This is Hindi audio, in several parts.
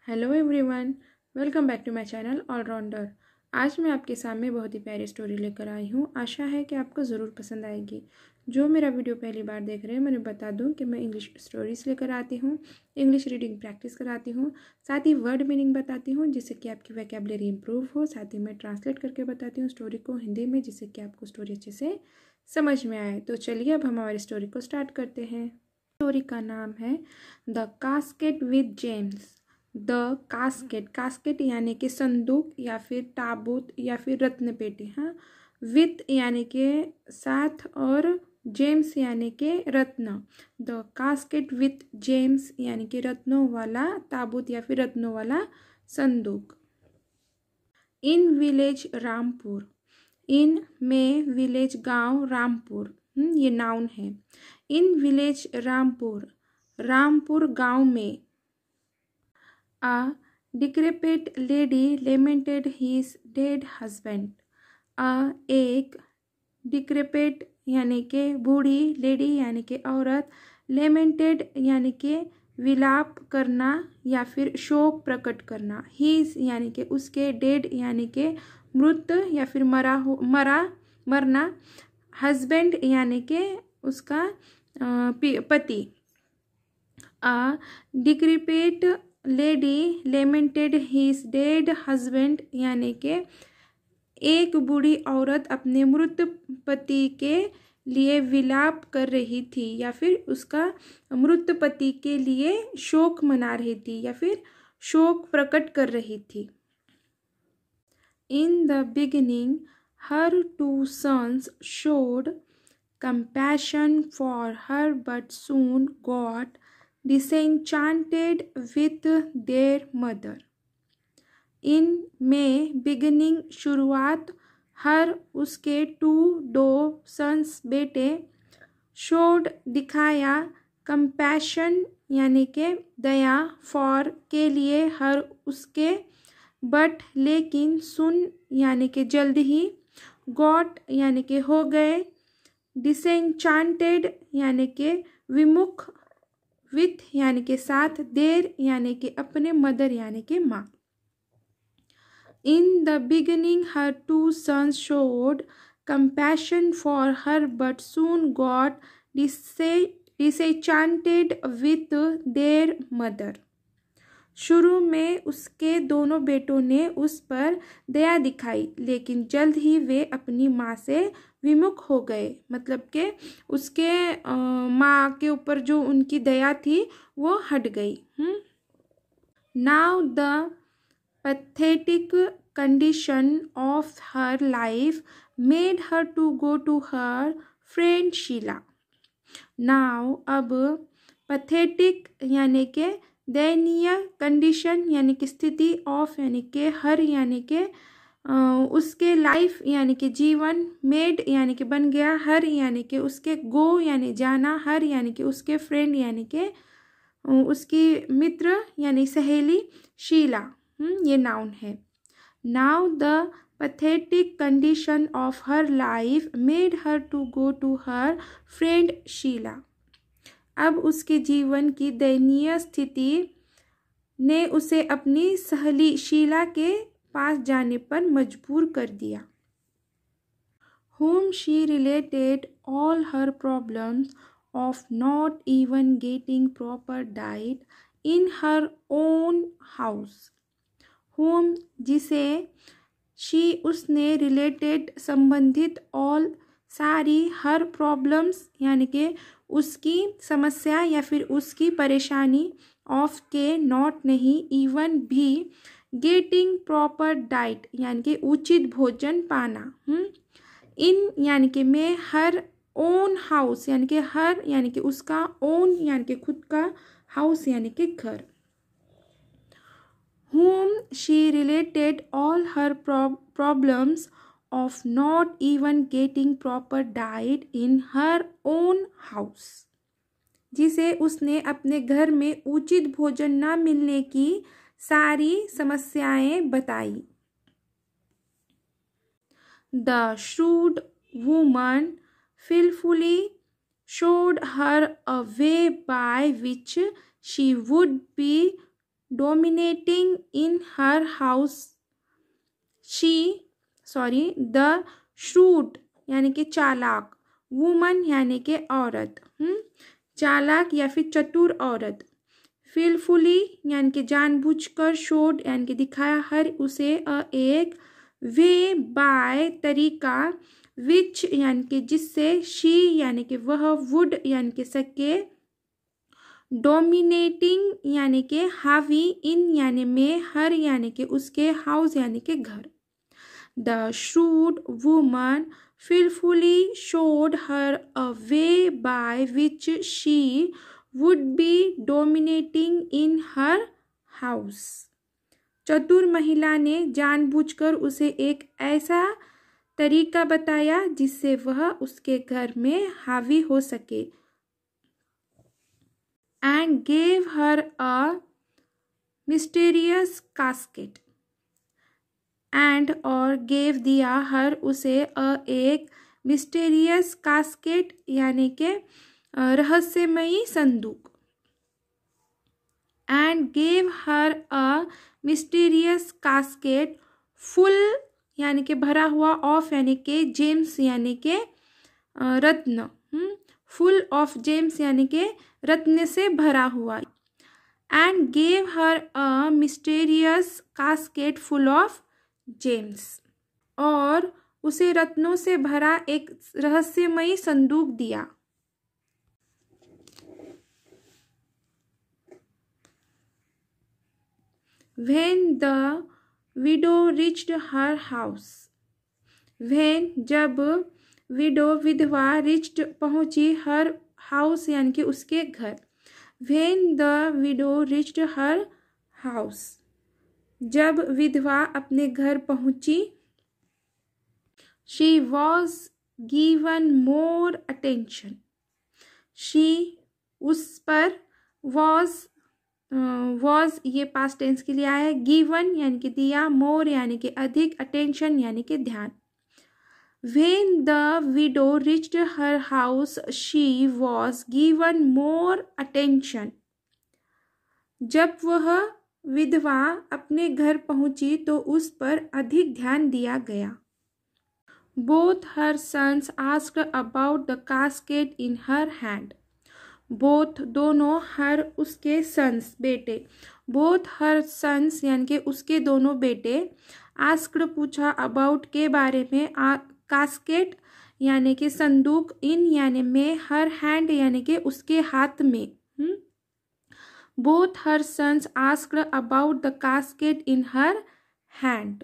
Hello everyone, welcome back to my channel allrounder. आज मैं आपके सामने बहुत ही प्यारी स्टोरी लेकर आई हूँ। आशा है कि आपको ज़रूर पसंद आएगी। जो मेरा वीडियो पहली बार देख रहे हैं, मैंने बता दूँ कि मैं इंग्लिश स्टोरीज़ लेकर आती हूँ, इंग्लिश रीडिंग प्रैक्टिस कराती हूँ, साथ ही वर्ड मीनिंग बताती हूँ जिससे कि आपकी वोकैबुलरी इंप्रूव हो। साथ ही मैं ट्रांसलेट करके बताती हूँ स्टोरी को हिंदी में, जिससे कि आपको स्टोरी अच्छे से समझ में आए। तो चलिए अब हम हमारी स्टोरी को स्टार्ट करते हैं। स्टोरी का नाम है the casket with James. The casket, casket यानी कि संदूक या फिर ताबूत या फिर रत्न पेटी। हाँ, विथ यानी के साथ और जेम्स यानी के रत्न। द कास्केट विथ जेम्स यानी कि रत्नों वाला ताबूत या फिर रत्नों वाला संदूक। इन विलेज रामपुर, इन में विलेज गांव रामपुर, ये नाउन है। इन विलेज रामपुर, रामपुर गांव में A decrepit lady lamented his dead husband. एक decrepit यानी के बूढ़ी, लेडी यानी के औरत, lamented यानी के विलाप करना या फिर शोक प्रकट करना, his यानी के उसके, dead यानी के मृत या फिर मरना, husband यानी के उसका पति। A decrepit lady lamented his dead husband यानी के एक बूढ़ी औरत अपने मृत पति के लिए विलाप कर रही थी या फिर उसका मृत पति के लिए शोक मना रही थी या फिर शोक प्रकट कर रही थी। In the beginning her two sons showed compassion for her but soon got disenchanted with their mother. इन में बिगिनिंग शुरुआत, हर उसके, टू दो, सन्स बेटे, शोड दिखाया, कंपैशन यानी के दया, फॉर के लिए, हर उसके, बट लेकिन, सुन यानी के जल्द ही, गॉट यानी के हो गए, डिसेंचांटेड यानी के विमुख, विथ यानी के साथ, देर यानी के अपने, मदर यानी के माँ। In the beginning her two sons showed compassion for her but soon got disenchanted with their mother. शुरू में उसके दोनों बेटों ने उस पर दया दिखाई, लेकिन जल्द ही वे अपनी माँ से विमुख हो गए। मतलब के उसके माँ के ऊपर जो उनकी दया थी वो हट गई। Now the pathetic condition of her life made her to go to her friend Sheela. Now अब, पैथेटिक यानी के दयनीय, कंडीशन यानी कि स्थिति, ऑफ यानी के हर यानी के उसके, लाइफ यानी कि जीवन, मेड यानी कि बन गया, हर यानी कि उसके, गो यानी जाना, हर यानी कि उसके, फ्रेंड यानी कि उसकी मित्र यानी सहेली, शीला ये नाउन है। Now the pathetic condition of her life made her to go to her friend Sheela. अब उसके जीवन की दयनीय स्थिति ने उसे अपनी सहेली शीला के पास जाने पर मजबूर कर दिया। Whom she related all her problems of not even getting proper diet in her own house. Whom जिसे, she उसने, related संबंधित, all सारी, हर प्रॉब्लम्स यानी कि उसकी समस्या या फिर उसकी परेशानी, ऑफ के, नॉट नहीं, इवन भी, गेटिंग प्रॉपर डाइट यानी कि उचित भोजन पाना, इन यानी कि में, हर, ओन हाउस यानी कि हर यानी कि उसका, ओन यानी कि खुद का, हाउस यानी कि घर। whom she related all her problems of not even getting proper diet in her own house, जिसे उसने अपने घर में उचित भोजन न मिलने की सारी समस्याएं बताई। The shrewd woman skillfully showed her a way by which she would be dominating in her house, the shrewd यानी कि चालाक, वुमन यानी कि औरत, चालाक या फिर चतुर औरत, फिलफुली यानी कि जानबूझकर, शोड यानी कि दिखाया, हर उसे, एक, वे बाय तरीका, विच यानी कि जिससे, शी यानी कि वह, वुड यानी कि सके, डोमिनेटिंग यानी कि हावी, इन यानी में, हर यानी कि उसके, हाउस यानी कि घर। The shrewd woman willfully showed her a way by which she would be dominating in her house. चतुर महिला ने जानबूझकर उसे एक ऐसा तरीका बताया जिससे वह उसके घर में हावी हो सके। And gave her a mysterious casket. And और गेव दिया, हर उसे, एक, मिस्टेरियस कास्केट यानी कि रहस्यमयी संदूक। And gave her a mysterious casket full यानी कि भरा हुआ, ऑफ यानी कि जेम्स यानी कि रत्न, फुल ऑफ जेम्स यानी कि रत्न से भरा हुआ। And gave her a mysterious casket full of James, और उसे रत्नों से भरा एक रहस्यमयी संदूक दिया। When the widow reached her house, when जब widow विधवा, reached पहुंची, her house यानी कि उसके घर। When the widow reached her house, जब विधवा अपने घर पहुंची, she was given more attention, she उस पर, was ये पास्ट टेंस के लिए आया है, given यानी कि दिया, more यानी कि अधिक, attention यानी कि ध्यान। When the widow reached her house, she was given more attention, जब वह विधवा अपने घर पहुंची तो उस पर अधिक ध्यान दिया गया। Both her sons asked about the casket in her hand. Both दोनों, हर उसके sons बेटे, both her sons यानी कि उसके दोनों बेटे, asked पूछा, about के बारे में, casket यानी कि संदूक, in यानी में, her hand यानी कि उसके हाथ में। Both her sons asked about the casket in her hand.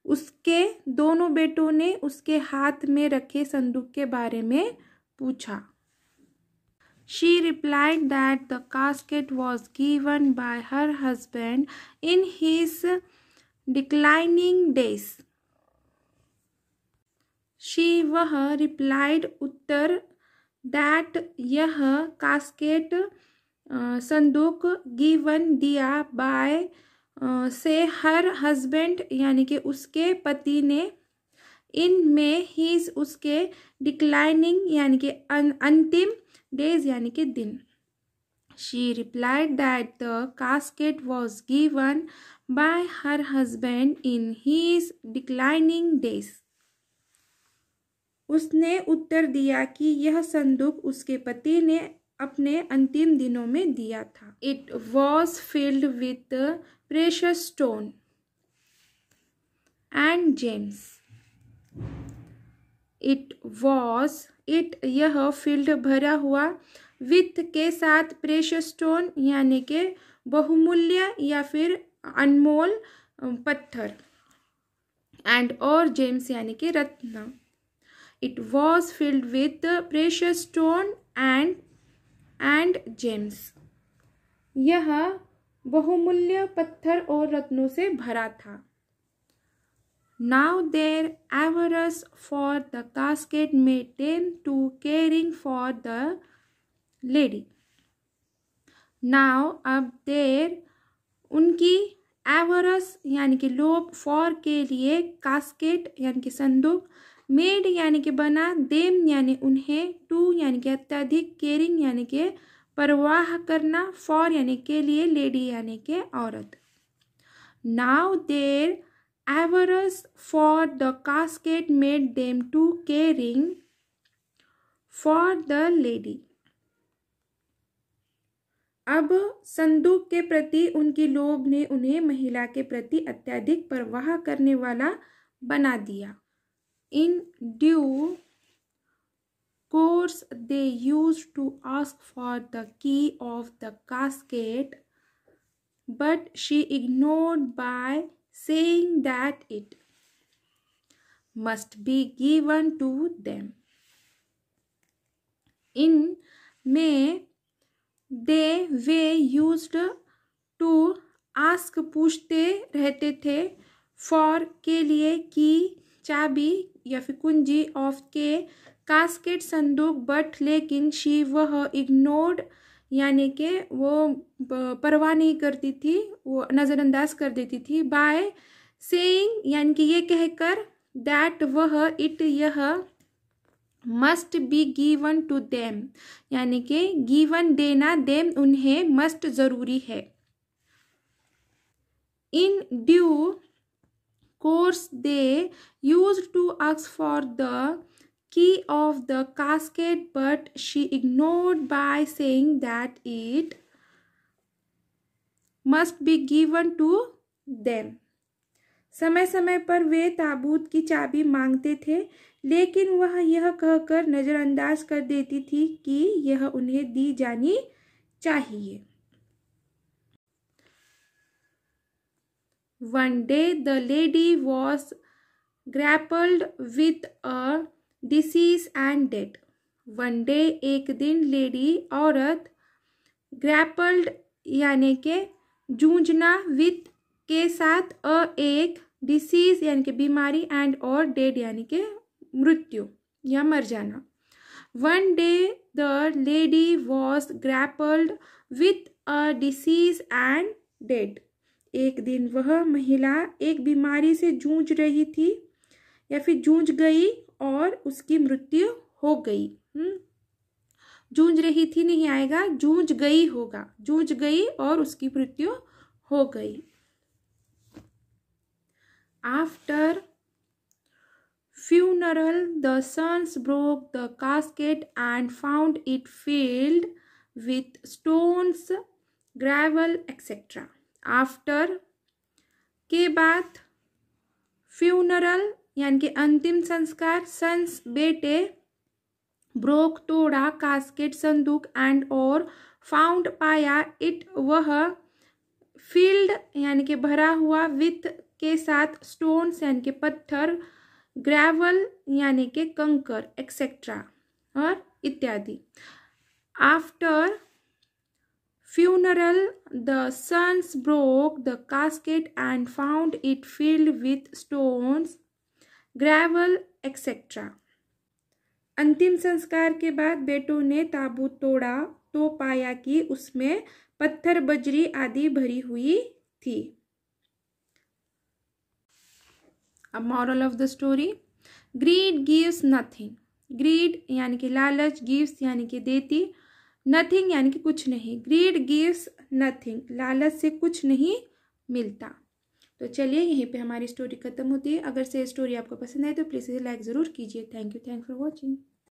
उसके दोनों बेटों ने उसके हाथ में रखे संदूक के बारे में पूछा। She replied that the casket was given by her husband in his declining days. She वह, replied उत्तर, that यह, casket संदूक, गिवन दिया, बाय से, हर हस्बैंड यानी कि उसके पति ने, इन में, हीज उसके, डिक्लाइनिंग यानी कि अंतिम, डेज यानी कि दिन। She replied that the casket was given by her husband in his declining days. उसने उत्तर दिया कि यह संदूक उसके पति ने अपने अंतिम दिनों में दिया था। It was filled with precious stone and James. It यह, फिल्ड भरा हुआ, विथ के साथ, प्रेशियस स्टोन यानी कि बहुमूल्य या फिर अनमोल पत्थर, एंड और जेम्स यानी कि रत्न। It was filled with precious stone and gems, यह बहुमूल्य पत्थर और रत्नों से भरा था। Now their avarice for the casket made them to caring for the lady. Now अब their उनकी, avarice यानी कि लोभ, for के लिए, casket यानी कि संदूक, made यानी कि बना, them यानी उन्हें, to यानी कि अत्यधिक, caring यानी कि परवाह करना, फॉर यानी के लिए, लेडी यानी के औरत। Now there avarice for the casket made them too caring for the lady. अब संदूक के प्रति उनकी लोभ ने उन्हें महिला के प्रति अत्यधिक परवाह करने वाला बना दिया। In due course they used to ask for the key of the casket, but she ignored by saying that it must be given to them. In May they were used to ask, पूछते रहते थे, for के लिए, की चाबी या फिर कुंजी, ऑफ के कास्केट संदूक, बट लेकिन शी वह, इग्नोर्ड यानी कि वो परवाह नहीं करती थी, वो नज़रअंदाज कर देती थी, बाय सेइंग यानी कि ये कहकर, दैट वह, इट यह, must be given to them यानी कि गिवन देना, देम उन्हें, मस्ट जरूरी है। In due course they used to ask for the key of the casket, but she ignored by saying that it must be given to them. समय समय पर वे ताबूत की चाबी मांगते थे, लेकिन वह यह कहकर नजरअंदाज कर देती थी कि यह उन्हें दी जानी चाहिए। One day the lady was grappled with a disease and death. One day एक दिन, लेडी औरत, ग्रैपल्ड यानी के जूझना, विथ के साथ, एक, डिसीज यानी कि बीमारी, एंड और डेड यानी कि मृत्यु या मर जाना। One day the lady was grappled with a disease and dead. एक दिन वह महिला एक बीमारी से जूझ रही थी या फिर जूझ गई और उसकी मृत्यु हो गई। जूझ रही थी नहीं आएगा, जूझ गई होगा, जूझ गई और उसकी मृत्यु हो गई। After funeral the sons broke the casket and found it filled with stones, gravel, etc. After के बाद, फ्यूनरल यानी कि अंतिम संस्कार, सन्स बेटे, ब्रोक तोड़ा, कास्केट संदूक, एंड और, फाउंड पाया, इट वह, फील्ड यानी कि भरा हुआ, विथ के साथ, स्टोन्स यानी कि पत्थर, ग्रेवल यानी कि कंकर, एक्सेट्रा और इत्यादि। After funeral the sons broke the casket and found it filled with stones, gravel, etc. अंतिम संस्कार के बाद बेटों ने ताबूत तोड़ा तो पाया कि उसमें पत्थर, बजरी आदि भरी हुई थी। अब moral of the story, greed gives nothing. Greed यानी कि लालच, गिव्स यानी कि देती, नथिंग यानी कि कुछ नहीं। ग्रीड गिव्स नथिंग, लालच से कुछ नहीं मिलता। तो चलिए यहीं पे हमारी स्टोरी खत्म होती है। अगर से स्टोरी आपको पसंद आए तो प्लीज़ इसे लाइक ज़रूर कीजिए। Thank you for watching.